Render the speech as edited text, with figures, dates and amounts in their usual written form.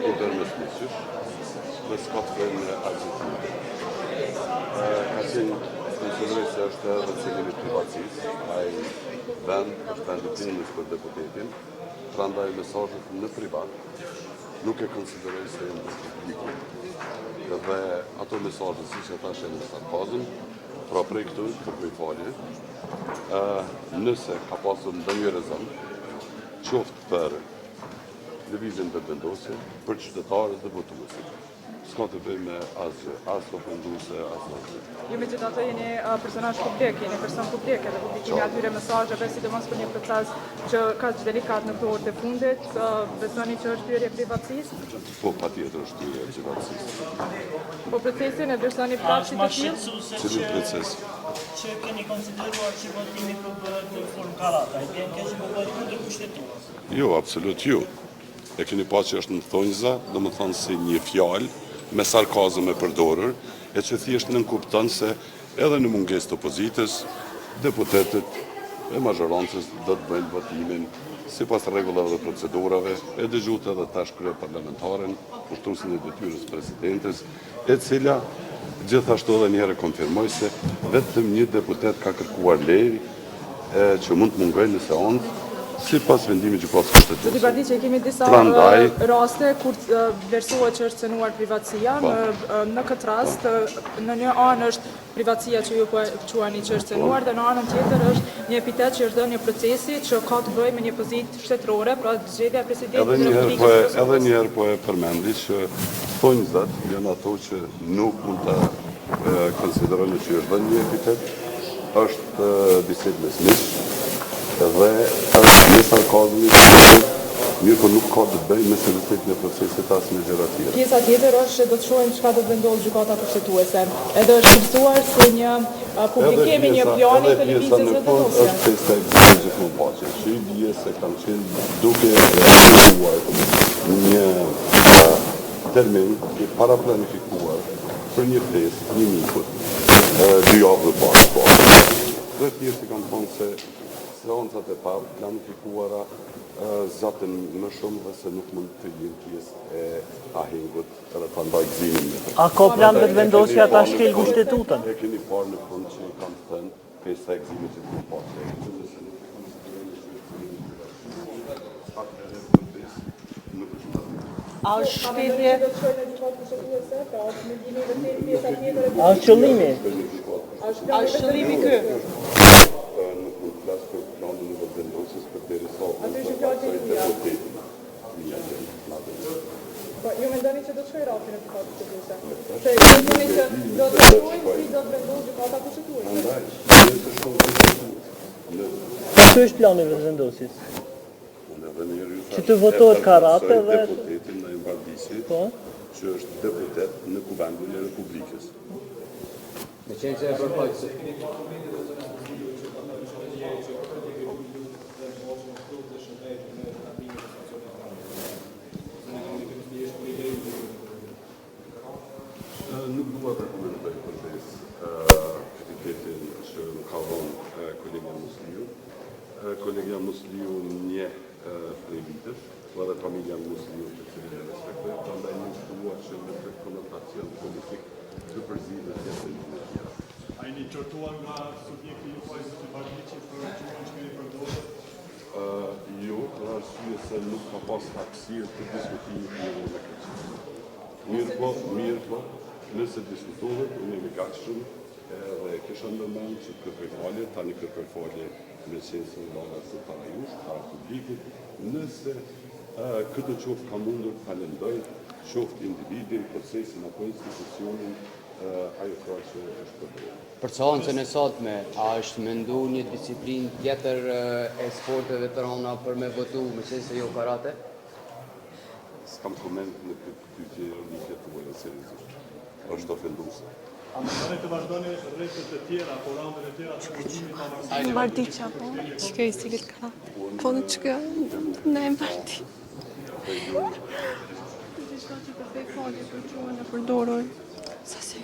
e dërmës meqysh, dhe s'ka të bëjmë në Argentinë. Ka qenë konsideruar se është edhe cilin i privatësisë, ai vend është vendi punës për deputetin, prandaj mesazhet në privat nuk e konsideroj se janë publike. Dhe ato mesazhe siç e thashë në sarkazëm, pra prej këtu kërkoj falje. Nëse ka pasur ndonjë rezon, qoftë për lëvizjen vetëvendosje, për qytetarët dhe votuesit. S'ka të bëjë me asgjë, as ofenduese, as asgjë. Ju megjithatë jeni personazh publik, jeni person publik edhe publikimi atyre mesazheve, sidomos për një proces që kaq delikat në këto orë të fundit, besoni që është hyrje privatësisë? Po, patjetër është hyrje privatësisë. Po procesin e vlerësoni prapë si të tillë? Cili proces? Që keni konsideruar që votimi po bëhet në formë karata, i vjen keq po bëhet kundër kushtetues? Jo, absolut jo. E keni pa që është në thonjza, domethënë si një fjalë me sarkazëm e përdorur, e që thjesht nënkupton se edhe në mungesë të opozitës, deputetët e mazhorancës do të bëjnë votimin sipas rregullave dhe procedurave, e dëgjuat edhe tash kryeparlamentaren, ushtruesin e detyrës presidentes, e cila gjithashtu edhe një herë konfirmoi se vetëm një deputet ka kërkuar leje që mund të mungojë në seancë sipas vendimit të gjykatës kushtetuese. Do t'i bardhi që kemi disa raste kur vlerësohet që është cënuar privatësia, në këtë rast në një anë është privatësia që ju po quani që është cënuar dhe në anën tjetër është një epitet që është dhënë një procesi që ka të bëjë me një pozitë shtetërore, pra zgjedhja e presidentit të Republikës. Edhe një herë po e përmendi që thonjzat janë ato që nuk mund ta konsiderojnë që është dhënë një epitet, është bisedë mes miq dhe është një sarkazmi, mirë po nuk ka të bëjë me seriozitet në procesit as me gjëra tjera. Pjesa tjetër është që do të shohim çka do të vendosë gjykata kushtetuese. Edhe është shqetësuar se një publikimi një plani televizës vetëdosje. Është pjesa e ekzekutivit më paqe, që i dije se kanë qenë duke realizuar një termin i paraplanifikuar për një festë, një mikut, 2 javë më parë. Dhe thjesht i kanë thonë se seancat e parë planifikuara zatën më shumë dhe se nuk mund të jenë pjesë e ahengut edhe prandaj gëzimin. A ka plan vetëvendosja ta shkel kushtetutën? E keni parë në fund që i kanë thënë pjesa e gëzimit që të pasë. A është shpetje? A është qëllimi? A është qëllimi kë? Nuk mund të flasë për planin e vetëvendosjes përderisa ju mendoni që do të shkojë rafi në gjykatën kushtetuese? Se ju mendoni që do të shkojnë si do të vendosë gjykata kushtetuese? Ky është plani i vetëvendosjes. Që të votohet karate dhe deputetin në Imbardisi, që është deputet në Kuvendin e Republikës. Me qenë që e përfaqëse. Nuk dua të komentoj përveç epitetin që më ka dhënë kolegja Musliu. Kolegja Musliu një prej vitësh, edhe familja Musliu të cilën e respektoj, prandaj nuk dua që me këtë konotacion politik të përzidhet jetën e tjera. A jeni qortuar nga subjekti ju pajisë të Bardiqi për gjuhën që keni përdorur? Jo, për arsye se nuk ka pas hapësirë të diskutimit me këtë. Mirë po, nëse diskutohet, unë jemi gatshëm edhe kisha ndërmend që kërkoj falje, tani kërkoj falje me qenë nga se para jush, para publikut, nëse këtë qoftë ka mundur falendoj, qoftë individin, procesin apo institucionin, ajo pra që është përdojë. Për seancën e sotme, a është mendu një disiplinë tjetër e sporteve të rona për me votu, me qenë se jo karate? S'kam koment në këtë pyetje rrike tuaja seriozisht. Është ofenduese. A mësoni të vazhdoni rrethet e tjera, po raundet e tjera të votimit pavarësisht? Mardiqa, po, që i cilit ka. Po në që në e mardi. Diçka që të fej falje për gjuhën e përdorur. Sa se.